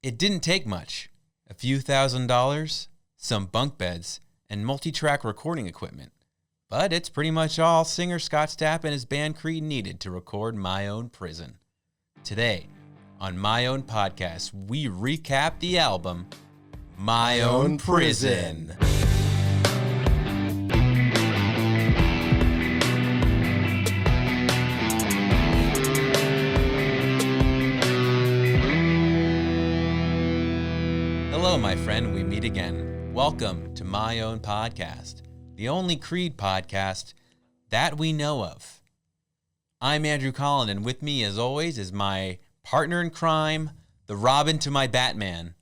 It didn't take much. A few $1,000s, some bunk beds, and multi-track recording equipment. But it's pretty much all singer Scott Stapp and his band Creed needed to record My Own Prison. Today, on My Own Podcast, we recap the album, My Own Prison. Hello, my friend. We meet again. Welcome to My Own Podcast, the only Creed podcast that we know of. I'm Andrew Colin, and with me, as always, is my partner in crime, the Robin to my Batman,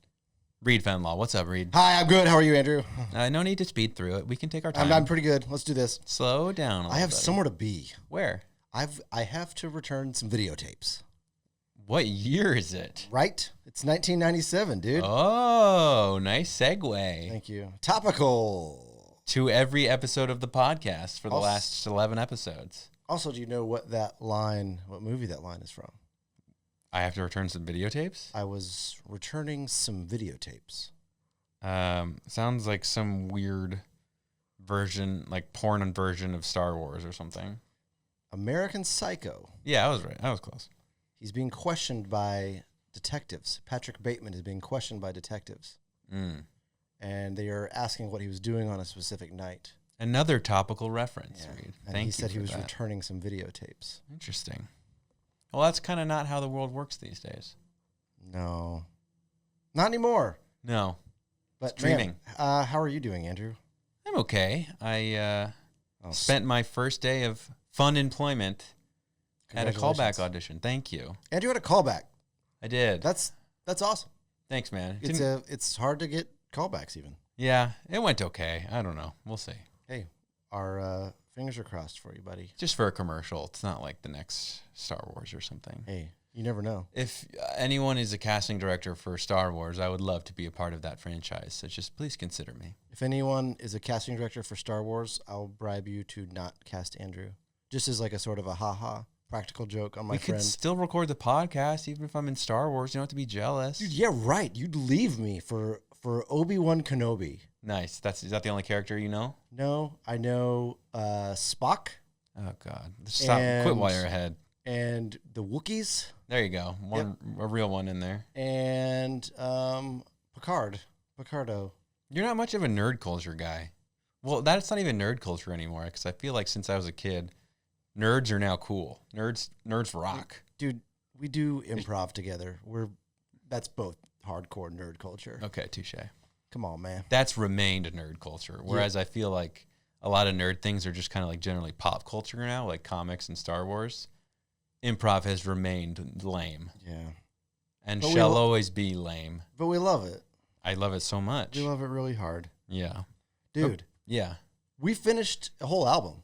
Reid Fenlaw. What's up, Reid? Hi, I'm good. How are you, Andrew? No need to speed through it. We can take our time. I'm pretty good. Let's do this. Slow down a little I have bit. somewhere to be. Where? I have to return some videotapes. What year is it? Right? It's 1997, dude. Oh, nice segue. Thank you. Topical. To every episode of the podcast for the last 11 episodes. Also, do you know what movie that line is from? I have to return some videotapes? I was returning some videotapes. Sounds like some weird version, like porn version of Star Wars or something. American Psycho. Yeah, I was right. I was close. He's being questioned by detectives. Patrick Bateman is being questioned by detectives. And they are asking what he was doing on a specific night. Another topical reference, Yeah. Reid. And he said he was returning some videotapes. Interesting. Well, that's kind of not how the world works these days. No. Not anymore. No. But streaming. Man, how are you doing, Andrew? I'm okay. I spent my first day of fun employment at a callback audition. Thank you. Andrew had a callback. I did. That's awesome. Thanks, man. It's hard to get callbacks even. Yeah, it went okay. I don't know. We'll see. Hey, our fingers are crossed for you, buddy. Just for a commercial. It's not like the next Star Wars or something. Hey, you never know. If anyone is a casting director for Star Wars, I would love to be a part of that franchise. So just please consider me. If anyone is a casting director for Star Wars, I'll bribe you to not cast Andrew. Just as like a sort of a ha-ha practical joke on my friend. We could still record the podcast even if I'm in Star Wars. You don't have to be jealous. Dude, yeah, right. You'd leave me for Obi-Wan Kenobi. Nice. Is that the only character you know? No, I know Spock. Oh, God. Stop. Quit while you're ahead. And the Wookiees. There you go. A real one in there. And Picardo. You're not much of a nerd culture guy. Well, that's not even nerd culture anymore because I feel like since I was a kid, nerds are now cool. Nerds rock. Dude, we do improv together. That's both hardcore nerd culture. Okay, touche. Come on, man. That's remained a nerd culture. Whereas I feel like a lot of nerd things are just kind of like generally pop culture now, like comics and Star Wars. Improv has remained lame. Yeah. And shall always be lame. But we love it. I love it so much. We love it really hard. Yeah. Dude. Yeah. We finished a whole album.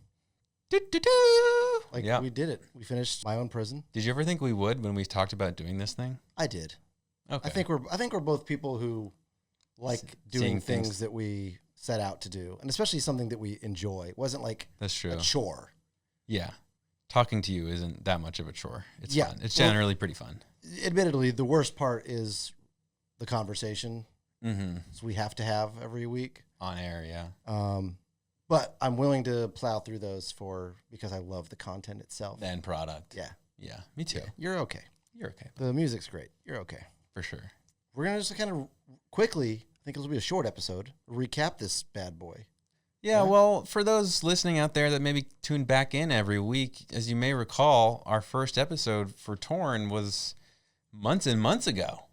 Yeah. We did it. We finished My Own Prison. Did you ever think we would when we talked about doing this thing? I did. Okay. I think we're both people who like doing things that we set out to do, and especially something that we enjoy. It wasn't like that's true. A chore. Yeah. Talking to you isn't that much of a chore. It's fun. It's generally pretty fun. Admittedly, the worst part is the conversation. Mm-hmm. So we have to have every week. On air, yeah. But I'm willing to plow through those because I love the content itself. The end product. Yeah. Yeah, me too. Yeah, you're okay. You're okay. The music's great. You're okay. For sure. We're going to just kind of quickly, I think it'll be a short episode, recap this bad boy. Yeah, well, for those listening out there that maybe tune back in every week, as you may recall, our first episode for Torn was months and months ago.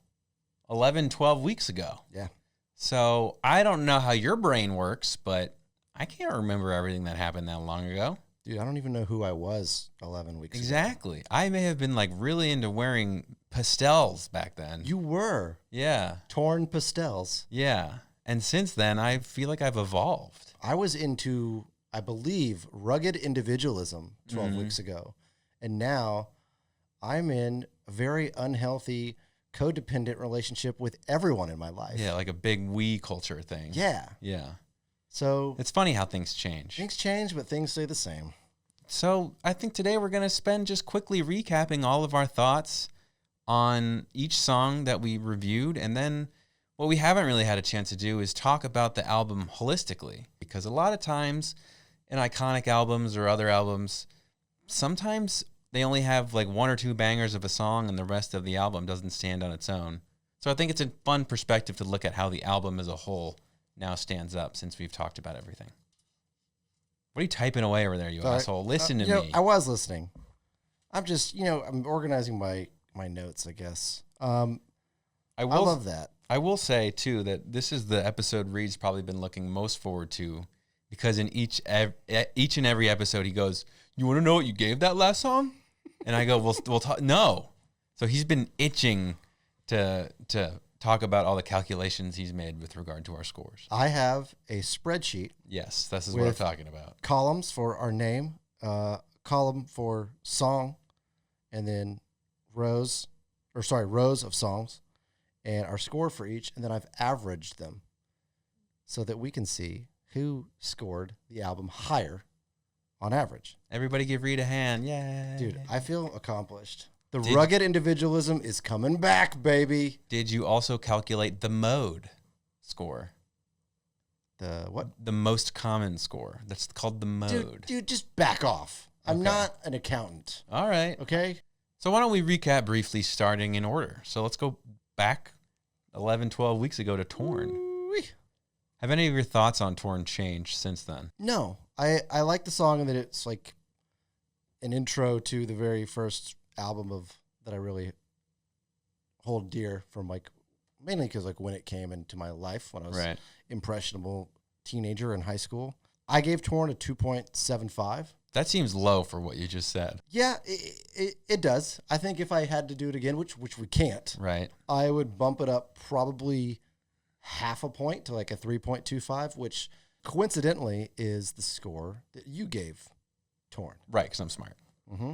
11, 12 weeks ago. Yeah. So I don't know how your brain works, but I can't remember everything that happened that long ago. Dude, I don't even know who I was 11 weeks ago. Exactly. I may have been like really into wearing pastels back then. You were. Yeah. Torn pastels. Yeah. And since then, I feel like I've evolved. I was into, I believe, rugged individualism 12 weeks ago. And now I'm in a very unhealthy, codependent relationship with everyone in my life. Yeah, like a big we culture thing. Yeah. Yeah. So it's funny how things change. Things change, but things stay the same. So I think today we're going to spend just quickly recapping all of our thoughts on each song that we reviewed, and then what we haven't really had a chance to do is talk about the album holistically, because a lot of times in iconic albums or other albums, sometimes they only have like one or two bangers of a song and the rest of the album doesn't stand on its own. So I think it's a fun perspective to look at how the album as a whole now stands up since we've talked about everything. What are you typing away over there, you asshole? Listen to me. I was listening. I'm just, I'm organizing my notes, I guess. I love that. I will say, too, that this is the episode Reed's probably been looking most forward to, because in each and every episode he goes, "You want to know what you gave that last song?" And I go, we'll talk. No. So he's been itching to talk about all the calculations he's made with regard to our scores. I have a spreadsheet. Yes, this is what I'm talking about. Columns for our name, column for song, and then rows of songs, and our score for each, and then I've averaged them so that we can see who scored the album higher on average. Everybody give Reed a hand. Yeah. Dude, I feel accomplished. The rugged individualism is coming back, baby. Did you also calculate the mode score? The what? The most common score. That's called the mode. Dude, just back off. I'm not an accountant. All right. Okay? So why don't we recap briefly, starting in order? So let's go back 11, 12 weeks ago to Torn. Ooh-wee. Have any of your thoughts on Torn changed since then? No. I like the song, and that it's like an intro to the very first album that I really hold dear, from mainly because when it came into my life when I was impressionable teenager in high school. I gave Torn a 2.75. That seems low for what you just said. Yeah, it does. I think if I had to do it again, which we can't, right, I would bump it up probably half a point to a 3.25, which coincidentally is the score that you gave Torn. Right, because I'm smart. Mm-hmm.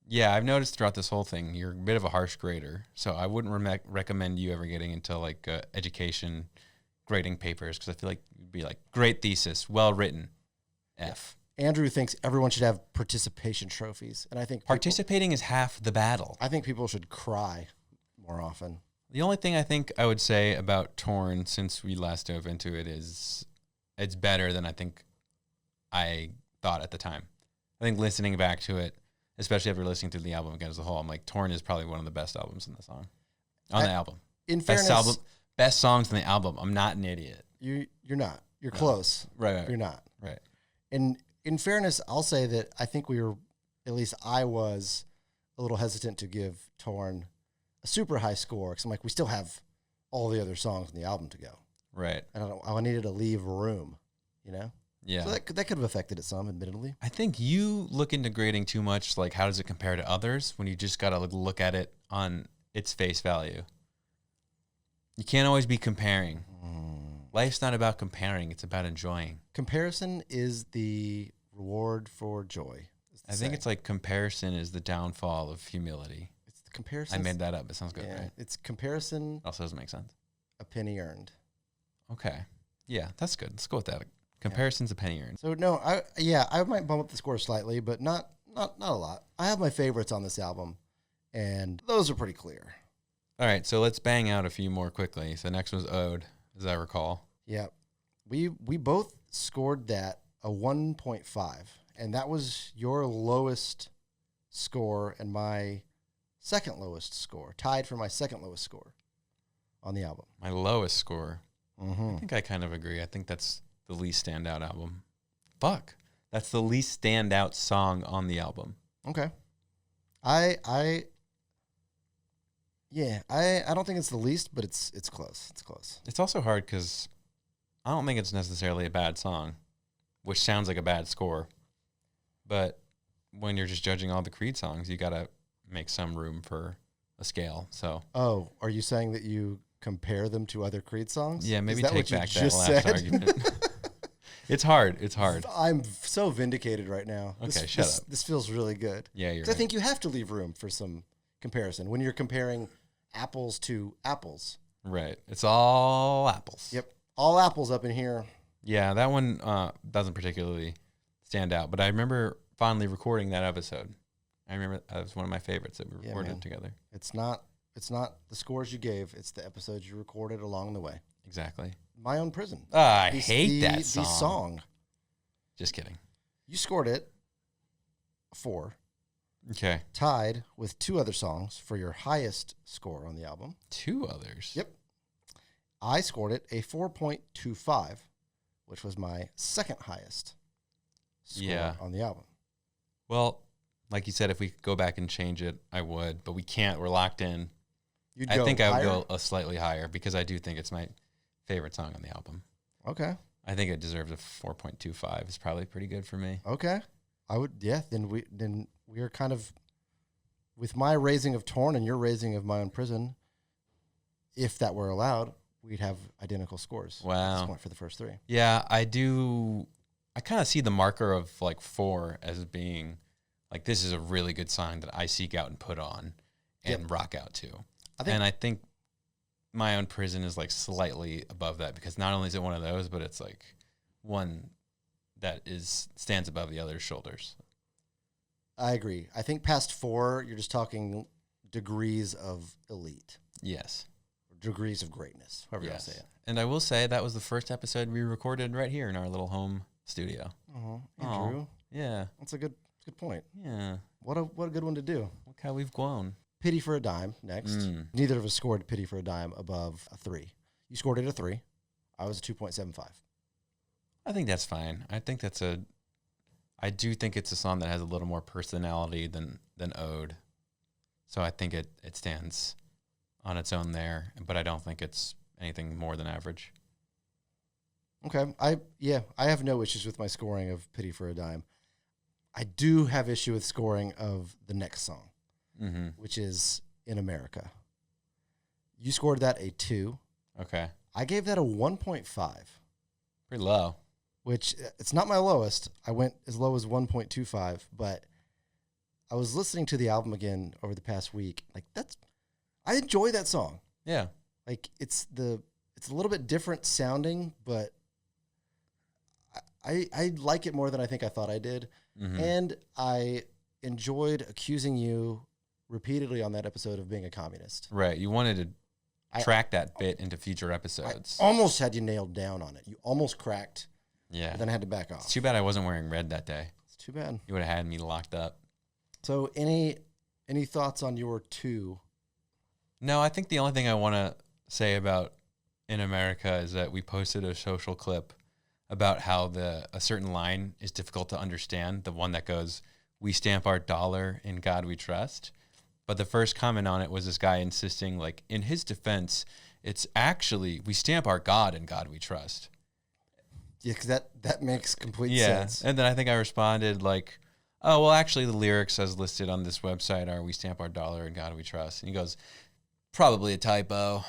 Yeah, I've noticed throughout this whole thing, you're a bit of a harsh grader, so I wouldn't recommend you ever getting into education grading papers, because I feel like you'd be great thesis, well written, F. Andrew thinks everyone should have participation trophies, and I think participating is half the battle. I think people should cry more often. The only thing I think I would say about Torn since we last dove into it is it's better than I think I thought at the time. I think listening back to it, especially after listening to the album again as a whole, I'm Torn is probably one of the best albums in the album. In fairness, best songs in the album. I'm not an idiot. You're not. You're close. Right. You're not. Right. And in fairness, I'll say that I think at least I was a little hesitant to give Torn a super high score, because I'm we still have all the other songs in the album to go. Right. And I needed to leave room, Yeah. So that could have affected it some, admittedly. I think you look into grading too much, how does it compare to others, when you just got to look at it on its face value. You can't always be comparing. Life's not about comparing. It's about enjoying. Comparison is the reward for joy. I think it's comparison is the downfall of humility. It's the comparison. I made that up. It sounds good, right? It's comparison. Also doesn't make sense. A penny earned. Okay. Yeah, that's good. Let's go with that. Comparison's a penny earned. So no, I might bump up the score slightly, but not a lot. I have my favorites on this album, and those are pretty clear. All right, so let's bang out a few more quickly. So next was Ode, as I recall. Yeah. We both scored that a 1.5, and that was your lowest score and my second lowest score, tied for my second lowest score on the album. My lowest score. Mm-hmm. I think I kind of agree. I think that's the least standout album. Fuck. That's the least standout song on the album. Okay. I don't think it's the least, but it's close. It's close. It's also hard because I don't think it's necessarily a bad song, which sounds like a bad score. But when you're just judging all the Creed songs, you got to make some room for a scale. So. Oh, are you saying that you compare them to other Creed songs? Yeah, maybe take back that last argument. It's hard. It's hard. I'm so vindicated right now. Okay, shut up. This feels really good. Yeah, you're right. I think you have to leave room for some comparison when you're comparing apples to apples. Right. It's all apples. Yep. All apples up in here. Yeah, that one doesn't particularly stand out, but I remember fondly recording that episode. I remember that was one of my favorites that we recorded together. It's not It's not the scores you gave. It's the episodes you recorded along the way. Exactly. My Own Prison. I hate that song. The song. Just kidding. You scored it a 4. Okay. Tied with 2 other songs for your highest score on the album. 2 others? Yep. I scored it a 4.25, which was my second highest score on the album. Well, like you said, if we could go back and change it, I would, but we can't. We're locked in. I think I would go a slightly higher because I do think it's my favorite song on the album. Okay. I think it deserves a 4.25. It's probably pretty good for me. Okay. I would, then we are kind of, with my raising of Torn and your raising of My Own Prison, if that were allowed, we'd have identical scores. Wow. At this point for the first 3. Yeah, I do. I kind of see the marker of like 4 as being like, this is a really good song that I seek out and put on and rock out to. I think My Own Prison is like slightly above that because not only is it one of those, but it's like one that stands above the other's shoulders. I agree. I think past 4, you're just talking degrees of elite. Yes. Degrees of greatness, however you want to say it. And I will say that was the first episode we recorded right here in our little home studio. Oh, Andrew. Yeah. That's a good point. Yeah. What a good one to do. Look how we've grown. Pity for a Dime next. Neither of us scored Pity for a Dime above a 3. You scored it a 3. I was a 2.75. I think that's fine. I do think it's a song that has a little more personality than Ode. So I think it stands on its own there, but I don't think it's anything more than average. Okay. I have no issues with my scoring of Pity for a Dime. I do have issue with scoring of the next song, which is In America. You scored that a 2. Okay. I gave that a 1.5. Pretty low. Which, it's not my lowest. I went as low as 1.25, but I was listening to the album again over the past week. Like, I enjoy that song. Yeah. Like, it's a little bit different sounding, but I like it more than I think I thought I did. And I enjoyed accusing you repeatedly on that episode of being a communist. Right. You wanted to track that bit into future episodes. I almost had you nailed down on it. You almost cracked. Yeah. But then I had to back off. It's too bad I wasn't wearing red that day. It's too bad. You would have had me locked up. So any thoughts on your 2? No, I think the only thing I want to say about In America is that we posted a social clip about how a certain line is difficult to understand, the one that goes, "We stamp our dollar, in God we trust." But the first comment on it was this guy insisting, like, in his defense, it's actually, "We stamp our God, in God we trust." Yeah, because that makes complete sense. And then I think I responded like, "Oh, well, actually the lyrics as listed on this website are, 'We stamp our dollar, in God we trust.'" And he goes, "Probably a typo."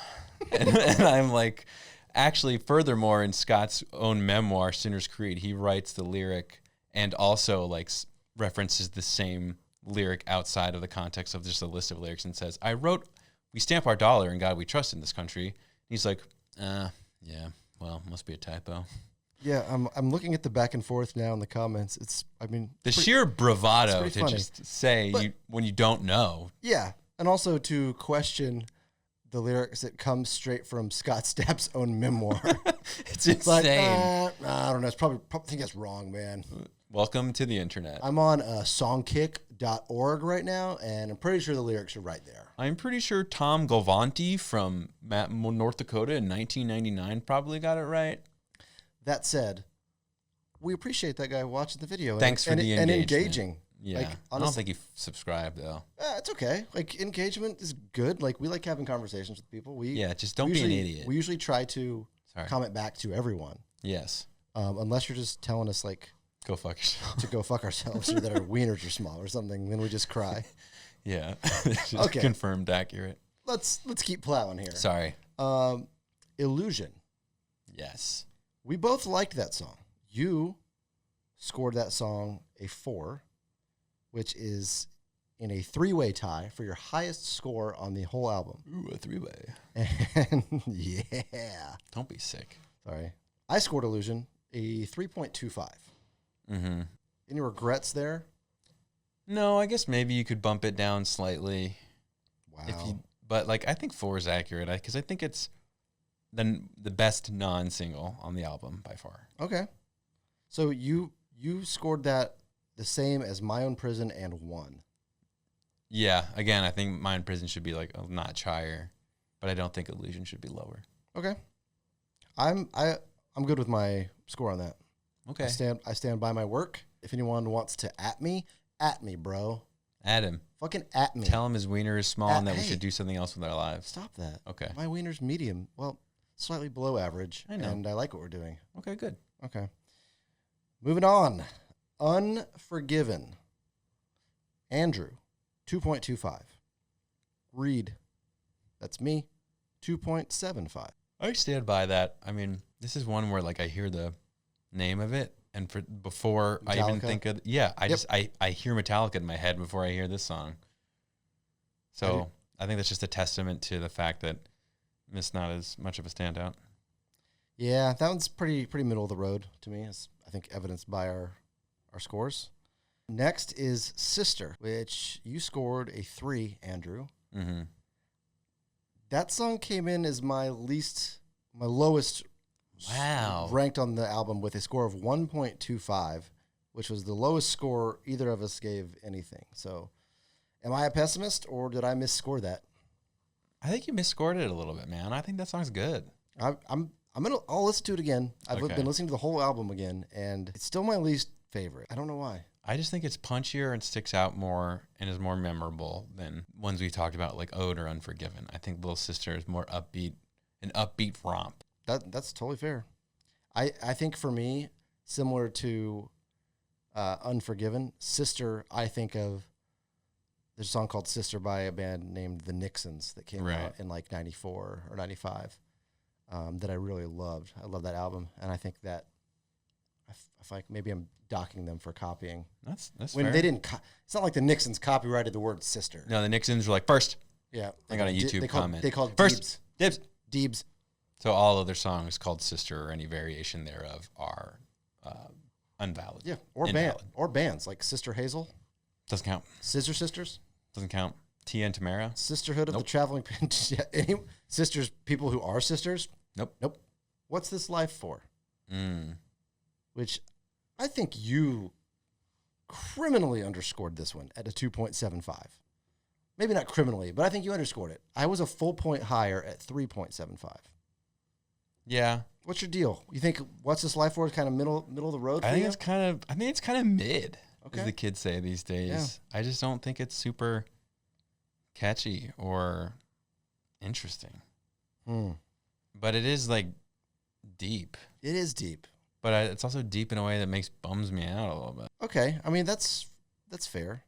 and I'm like, actually, furthermore, in Scott's own memoir, Sinner's Creed, he writes the lyric and also like references the same lyric outside of the context of just a list of lyrics and says, "I wrote, 'We stamp our dollar, in God we trust' in this country." And he's like, yeah, well, must be a typo." Yeah, I'm looking at the back and forth now in the comments. The sheer bravado to funny. just say when you don't know. Yeah, and also to question the lyrics that come straight from Scott Stapp's own memoir. It's insane. I don't know. It's probably think that's wrong, man. Welcome to the internet. I'm on songkick.org right now, and I'm pretty sure the lyrics are right there. I'm pretty sure Tom Galvanti from North Dakota in 1999 probably got it right. That said, we appreciate that guy watching the video. Thanks for the engagement. And engaging. Yeah, like, I don't think he subscribed though. It's okay. Like, engagement is good. Like, we like having conversations with people. Just don't be an idiot. We usually try to comment back to everyone. Yes. Unless you're just telling us like go fuck yourself. To go fuck ourselves, or that our wieners are small or something, then we just cry. Yeah. Okay. Confirmed accurate. Let's keep plowing here. Sorry. Illusion. Yes. We both liked that song. You scored that song a 4, which is in a 3-way tie for your highest score on the whole album. Ooh, a 3-way. And yeah. Don't be sick. Sorry. I scored Illusion a 3.25. Mm-hmm. Any regrets there? No, I guess maybe you could bump it down slightly. Wow. But like I think 4 is accurate because I think it's the best non-single on the album by far. Okay. So you scored that the same as My Own Prison and 1. Yeah. Again, I think My Own Prison should be like a notch higher, but I don't think Illusion should be lower. Okay. I'm good with my score on that. Okay. I stand by my work. If anyone wants to at me, bro. At him. Fucking at me. Tell him his wiener is small and that we should do something else with our lives. Stop that. Okay. My wiener's medium. Well, slightly below average. I know. And I like what we're doing. Okay, good. Okay. Moving on. Unforgiven. Andrew, 2.25. Reed, that's me, 2.75. I stand by that. I mean, this is one where like I hear the name of it, and before Metallica? I even think of I hear Metallica in my head before I hear this song. So I think that's just a testament to the fact that it's not as much of a standout. Yeah, that one's pretty middle of the road to me, as I think evidenced by our scores. Next is Sister, which you scored a 3, Andrew. Mm-hmm. That song came in as my lowest ranked on the album with a score of 1.25, which was the lowest score either of us gave anything. So am I a pessimist or did I misscore that? I think you misscored it a little bit, man. I think that song's good. I'll listen to it again. I've Okay. been listening to the whole album again, and it's still my least favorite. I don't know why. I just think it's punchier and sticks out more and is more memorable than ones we talked about like Ode or Unforgiven. I think Little Sister is more upbeat, an upbeat romp. That's totally fair. I think for me, similar to Unforgiven, Sister, I think of there's a song called Sister by a band named The Nixons that came out in like 94 or 95 that I really loved. I love that album, and I think that I feel like maybe I'm docking them for copying. That's when fair. they didn't. It's not like the Nixons copyrighted the word sister. No, the Nixons were like first. Yeah, I got a YouTube comment. They called first Deebs. So all other songs called Sister or any variation thereof are invalid. Yeah, or bands like Sister Hazel. Doesn't count. Scissor Sisters. Doesn't count. Tia and Tamara. Sisterhood of the Traveling Sisters, people who are sisters. Nope. What's This Life For? Which I think you criminally underscored this one at a 2.75. Maybe not criminally, but I think you underscored it. I was a full point higher at 3.75. Yeah. What's your deal? You think What's This Life For is kind of middle of the road for I think you? it's kind of mid, Okay. as the kids say these days. Yeah. I just don't think it's super catchy or interesting. But it is like deep. It is deep. But it's also deep in a way that bums me out a little bit. Okay. I mean, that's fair.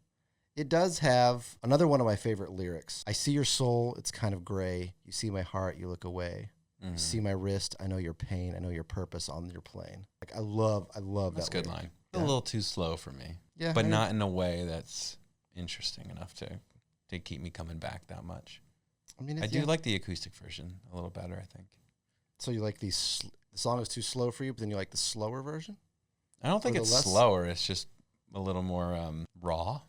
It does have another one of my favorite lyrics. I see your soul, it's kind of gray. You see my heart, you look away. You see my wrist, I know your pain, I know your purpose on your plane. Like I love That's that a good lyric. line. Yeah. A little too slow for me. Yeah. But not in a way that's interesting enough to keep me coming back that much. I mean, I do like the acoustic version a little better, I think. So you like the song is too slow for you, but then you like the slower version? I don't think it's slower. It's just a little more raw.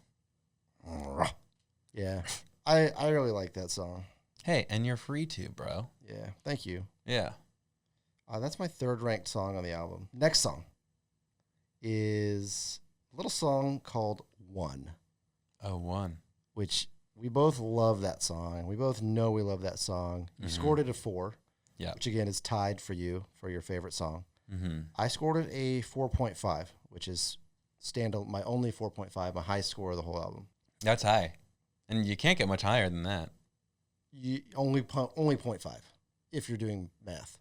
Yeah. I really like that song. Hey, and you're free to, bro. Yeah. Thank you. Yeah. That's my third ranked song on the album. Next song is a little song called One. Oh, One. Which we both love that song. We both know we love that song. You scored it a 4. Yeah. Which again is tied for you for your favorite song. Mm-hmm. I scored it a 4.5, which is my only 4.5, my highest score of the whole album. That's high. And you can't get much higher than that. You only 0.5 if you're doing math.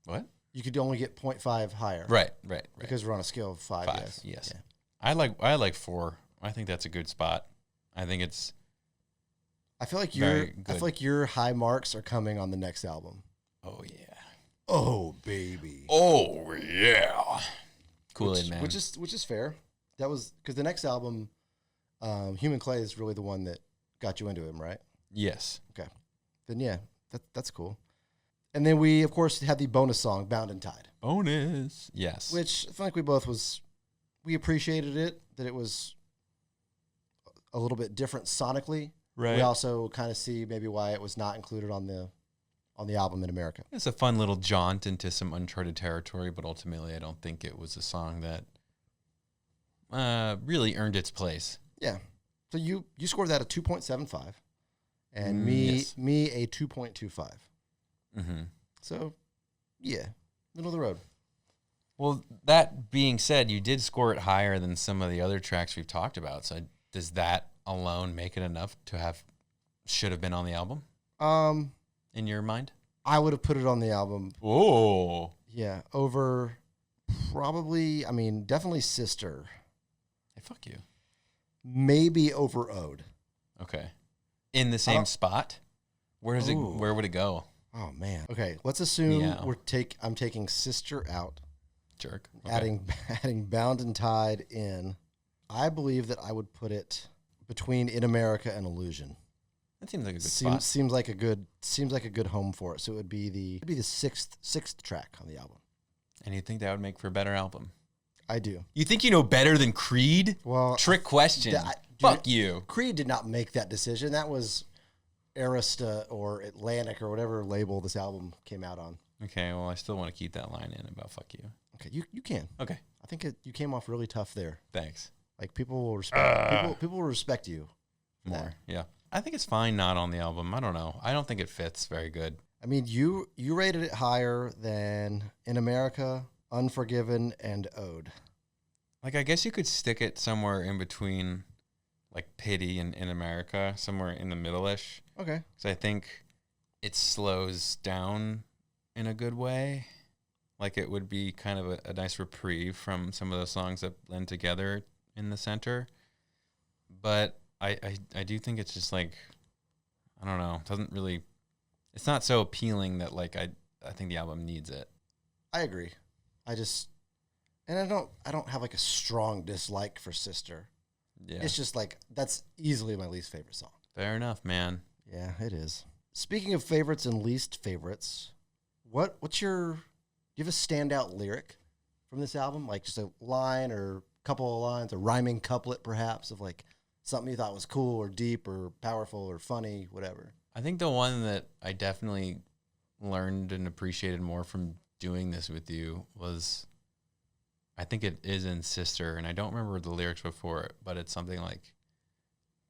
What? You could only get 0.5 higher. Right. Because we're on a scale of 5. Yes. Yeah. I like 4. I think that's a good spot. I think it's I feel like your high marks are coming on the next album. Oh yeah. Oh baby. Oh yeah. Kool-Aid Man. Which is fair. That was because the next album, Human Clay, is really the one that got you into him, right? Yes. Okay. Then yeah, that's cool. And then we of course had the bonus song, Bound and Tied. Bonus. Yes. Which I feel like we appreciated it, that it was a little bit different sonically, We also kind of see maybe why it was not included on the album in America. It's a fun little jaunt into some uncharted territory, but ultimately I don't think it was a song that really earned its place. Yeah. So you scored that a 2.75, and Yes. me a 2.25. Mm-hmm. So, yeah, middle of the road. Well, that being said, you did score it higher than some of the other tracks we've talked about. So does that alone make it enough to should have been on the album in your mind? I would have put it on the album. Oh. Yeah, over probably, definitely Sister. Hey, fuck you. Maybe over Ode. Okay. In the same spot? Where would it go? Oh, man. Okay, let's assume Meow. I'm taking Sister out. Jerk. Okay. Adding Bound and Tied in. I believe that I would put it between In America and Illusion. That seems like a good spot. Seems like a good home for it. So it would be the sixth track on the album. And you think that would make for a better album? I do. You think you know better than Creed? Well, Trick question. dude, Fuck you. Creed did not make that decision. That was Arista or Atlantic or whatever label this album came out on. Okay, well, I still want to keep that line in about fuck you. Okay, you can. Okay, I think you came off really tough there. thanks. Like people will respect people will respect you for More, that. yeah. I think it's fine not on the album. I don't know. I don't think it fits very good. I mean, you rated it higher than In America, Unforgiven, and Ode. Like, I guess you could stick it somewhere in between, like, Pity and In America, somewhere in the middle-ish. Okay. Because I think it slows down in a good way. Like, it would be kind of a nice reprieve from some of those songs that blend together in the center. But I do think it's just, like, I don't know. It doesn't really... It's not so appealing that, like, I think the album needs it. I agree. I don't have like a strong dislike for Sister. Yeah. It's just like that's easily my least favorite song. Fair enough, man. Yeah, it is. Speaking of favorites and least favorites, what's your do you have a standout lyric from this album? Like just a line or a couple of lines, a rhyming couplet perhaps of like something you thought was cool or deep or powerful or funny, whatever. I think the one that I definitely learned and appreciated more from doing this with you was, I think it is in Sister, and I don't remember the lyrics before it, but it's something like,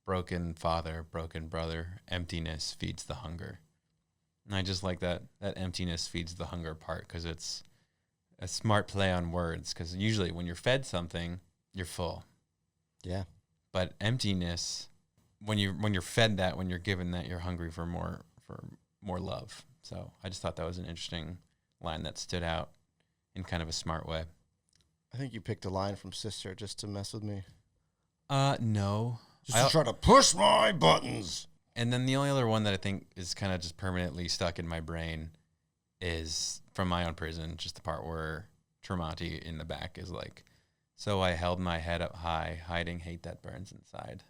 broken father, broken brother, emptiness feeds the hunger. And I just like that emptiness feeds the hunger part, because it's a smart play on words, because usually when you're fed something, you're full. Yeah. But emptiness, when you're fed that, when you're given that, you're hungry for more love. So I just thought that was an interesting line that stood out in kind of a smart way. I think you picked a line from Sister just to mess with me. No. Just to try to push my buttons. And then the only other one that I think is kind of just permanently stuck in my brain is from My Own Prison, just the part where Tremonti in the back is like, so I held my head up high, hiding hate that burns inside.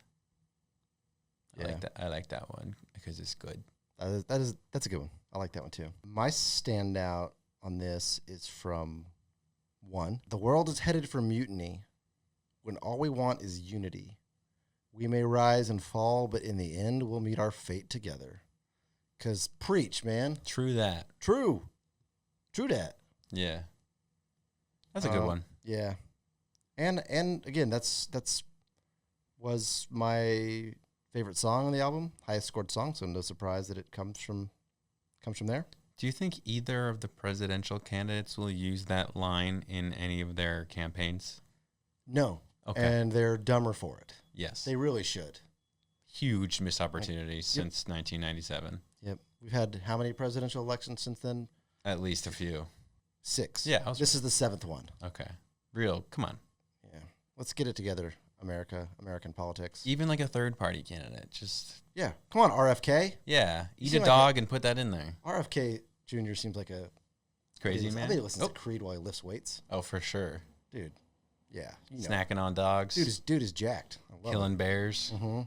Yeah. I like that one because it's good. That's a good one. I like that one too. My standout on this is from 1. The world is headed for mutiny when all we want is unity. We may rise and fall, but in the end, we'll meet our fate together. 'Cause preach, man. True that. True that. Yeah. That's a good one. Yeah. And again, that's was my favorite song on the album, highest scored song, so no surprise that it comes from there. Do you think either of the presidential candidates will use that line in any of their campaigns? No. Okay. And they're dumber for it. Yes. They really should. Huge missed opportunity since 1997. Yep. We've had how many presidential elections since then? At least a few. 6. Yeah. This is the 7th one. Okay. Come on. Yeah. Let's get it together, American politics. Even like a third party candidate. Just. Yeah. Come on, RFK. Yeah. Eat a seem like dog and put that in there. RFK Jr. seems like a Crazy I man. bet he listens to Creed while he lifts weights. Oh, for sure. Dude. Yeah. You know. Snacking on dogs. Dude is jacked. I love Killing it. bears. Mm-hmm.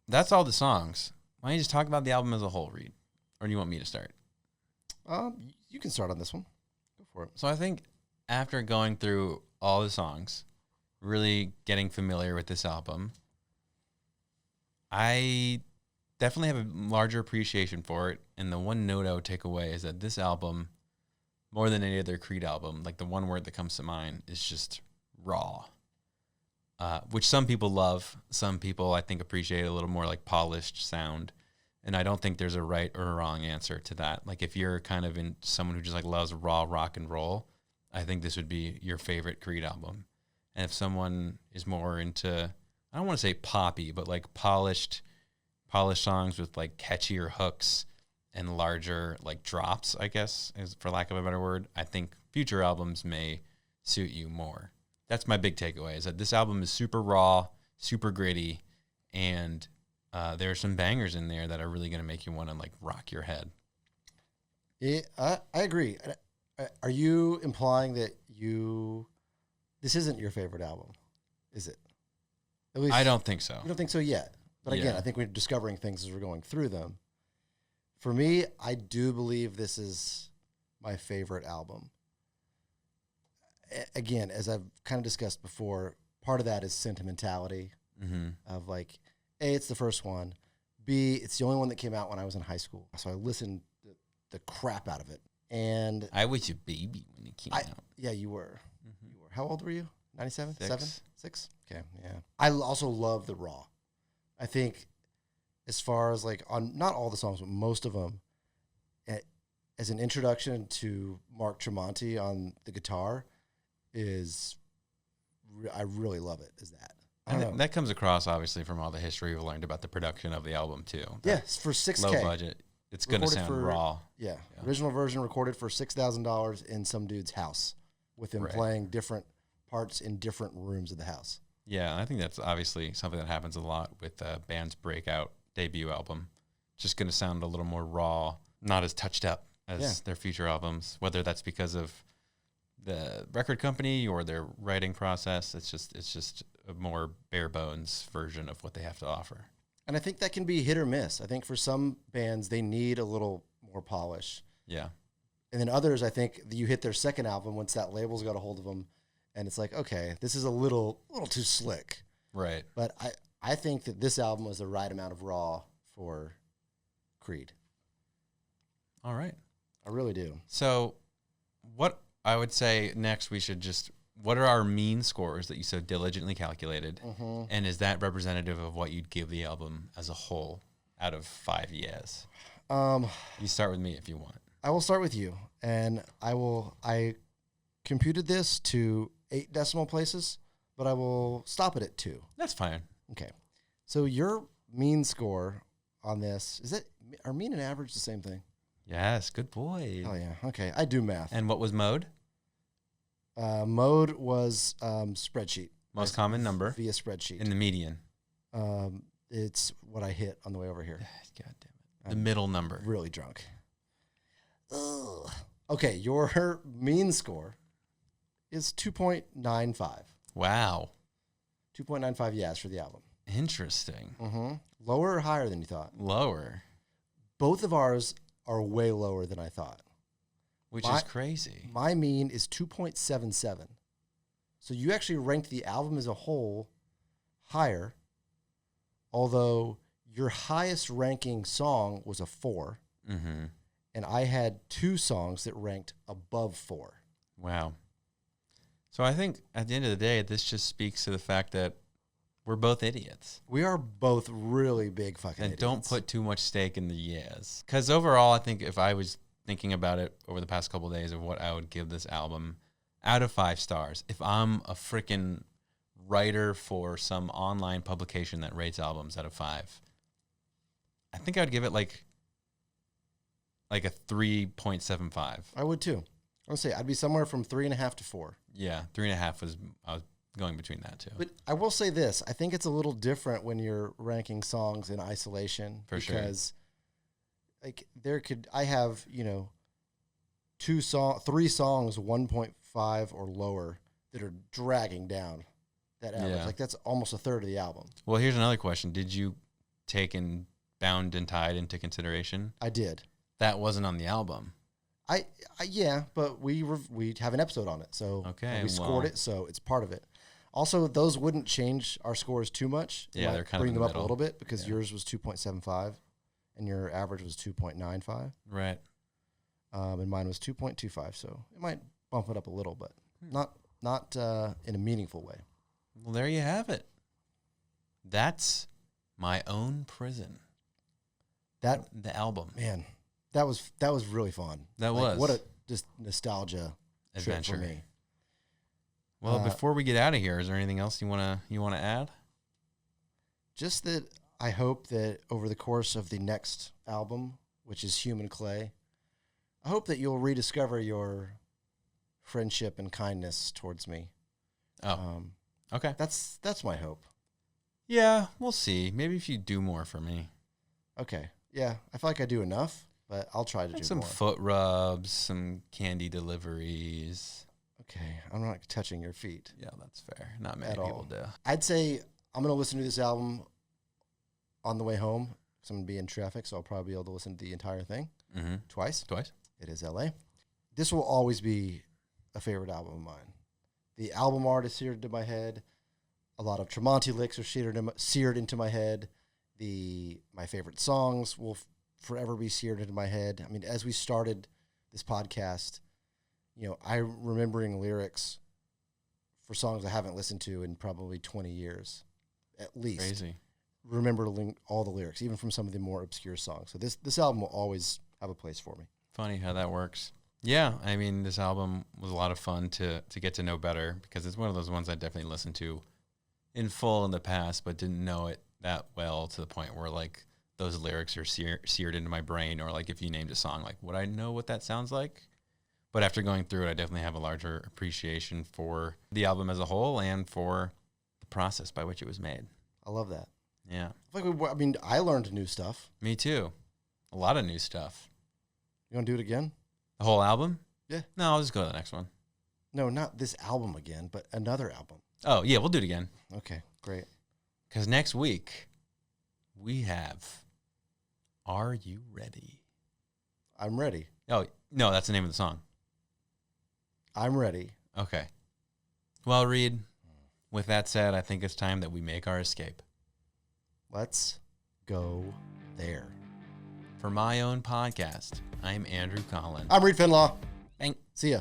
That's all the songs. Why don't you just talk about the album as a whole, Reed? Or do you want me to start? You can start on this one. Go for it. So I think after going through all the songs, really getting familiar with this album, I definitely have a larger appreciation for it. And the one note I would take away is that this album, more than any other Creed album, like the one word that comes to mind is just raw. Which some people love. Some people, I think, appreciate a little more like polished sound. And I don't think there's a right or a wrong answer to that. Like if you're kind of in someone who just like loves raw rock and roll, I think this would be your favorite Creed album. And if someone is more into, I don't want to say poppy, but like polished songs with like catchier hooks and larger like drops, I guess, is for lack of a better word, I think future albums may suit you more. That's my big takeaway, is that this album is super raw, super gritty, and there are some bangers in there that are really going to make you want to like rock your head. Yeah, I agree. Are you implying that this isn't your favorite album? Is it? At least I don't think so. You don't think so yet. But again, I think we're discovering things as we're going through them. For me, I do believe this is my favorite album. Again, as I've kind of discussed before, part of that is sentimentality of like, A, it's the first one. B, it's the only one that came out when I was in high school. So I listened the crap out of it. And I was a baby when it came out. Yeah, you were. You were. How old were you? 97? 6. 7? 6? Okay, yeah. I also love the raw. I think as far as like on not all the songs, but most of them, as an introduction to Mark Tremonti on the guitar, I really love it. Is that? That comes across obviously from all the history we've learned about the production of the album too. Yes, for $6,000. Low budget. It's going to sound raw. Yeah. Original version recorded for $6,000 in some dude's house with him playing different parts in different rooms of the house. Yeah, I think that's obviously something that happens a lot with bands' breakout debut album. Just going to sound a little more raw, not as touched up as their future albums, whether that's because of the record company or their writing process. It's just a more bare bones version of what they have to offer. And I think that can be hit or miss. I think for some bands, they need a little more polish. Yeah. And then others, I think you hit their second album once that label's got a hold of them, and it's like, okay, this is a little too slick. Right. But I think that this album was the right amount of raw for Creed. All right. I really do. So what I would say next, what are our mean scores that you so diligently calculated? Mm-hmm. And is that representative of what you'd give the album as a whole out of 5 years? You start with me if you want. I will start with you. And I computed this to 8 decimal places, but I will stop it at 2. That's fine. Okay. So your mean score on this, are mean and average the same thing? Yes, good boy. Oh, yeah. Okay. I do math. And what was mode? Mode was spreadsheet. Most common number? Via spreadsheet. In the median? It's what I hit on the way over here. God damn it. The middle number. Really drunk. Ugh. Okay, your mean score is 2.95. Wow. 2.95 yes for the album. Interesting. Mm-hmm. Lower or higher than you thought? Lower. Both of ours are way lower than I thought. Which is crazy. My mean is 2.77. So you actually ranked the album as a whole higher, although your highest ranking song was a 4. Mm-hmm. And I had 2 songs that ranked above 4. Wow. So I think at the end of the day, this just speaks to the fact that we're both idiots. We are both really big fucking idiots. And don't put too much stake in the yes. Because overall, I think if I was thinking about it over the past couple of days of what I would give this album out of 5 stars, if I'm a freaking writer for some online publication that rates albums out of 5, I think I'd give it like a 3.75. I would too. I would say I'd be somewhere from 3.5 to 4. Yeah, 3.5 I was going between that too. But I will say this: I think it's a little different when you're ranking songs in isolation. For sure. Because, like, I have 3 songs 1.5 or lower that are dragging down that average. Yeah. Like that's almost a third of the album. Well, here's another question: did you take in Bound and Tied into consideration? I did. That wasn't on the album. Yeah, but we have an episode on it, so we scored it, so it's part of it. Also, those wouldn't change our scores too much. Yeah, they're kind of bring in them the up a middle. little bit because yours was 2.75. and your average was 2.95. Right. And mine was 2.25. So it might bump it up a little, but not in a meaningful way. Well, there you have it. That's My Own Prison. The album. Man, that was really fun. That was. What a just nostalgia Adventure. trip for me. Well, before we get out of here, is there anything else you wanna add? Just that I hope that over the course of the next album, which is Human Clay, I hope that you'll rediscover your friendship and kindness towards me. Oh, okay. That's my hope. Yeah, we'll see. Maybe if you do more for me. Okay. Yeah, I feel like I do enough, but I'll try to do Some more. foot rubs, some candy deliveries. Okay, I'm not touching your feet. Yeah, that's fair. Not many At people all. do. I'd say I'm going to listen to this album on the way home because I'm going to be in traffic, so I'll probably be able to listen to the entire thing twice. It is LA. This will always be a favorite album of mine. The album art is seared into my head. A lot of Tremonti licks are seared into my head. My favorite songs will forever be seared into my head. I mean, as we started this podcast, I'm remembering lyrics for songs I haven't listened to in probably 20 years, at least. Crazy. Remember all the lyrics, even from some of the more obscure songs. So this album will always have a place for me. Funny how that works. Yeah, I mean, this album was a lot of fun to get to know better because it's one of those ones I definitely listened to in full in the past, but didn't know it that well to the point where like those lyrics are seared into my brain, or like if you named a song, like would I know what that sounds like? But after going through it, I definitely have a larger appreciation for the album as a whole and for the process by which it was made. I love that. Yeah. I learned new stuff. Me too. A lot of new stuff. You want to do it again? The whole album? Yeah. No, I'll just go to the next one. No, not this album again, but another album. Oh, yeah, we'll do it again. Okay, great. Because next week, we have Are You Ready? I'm ready. Oh, no, that's the name of the song. I'm ready. Okay. Well, Reed, with that said, I think it's time that we make our escape. Let's go there. For My Own Podcast, I'm Andrew Colin. I'm Reid Fenlaw. Thanks. See ya.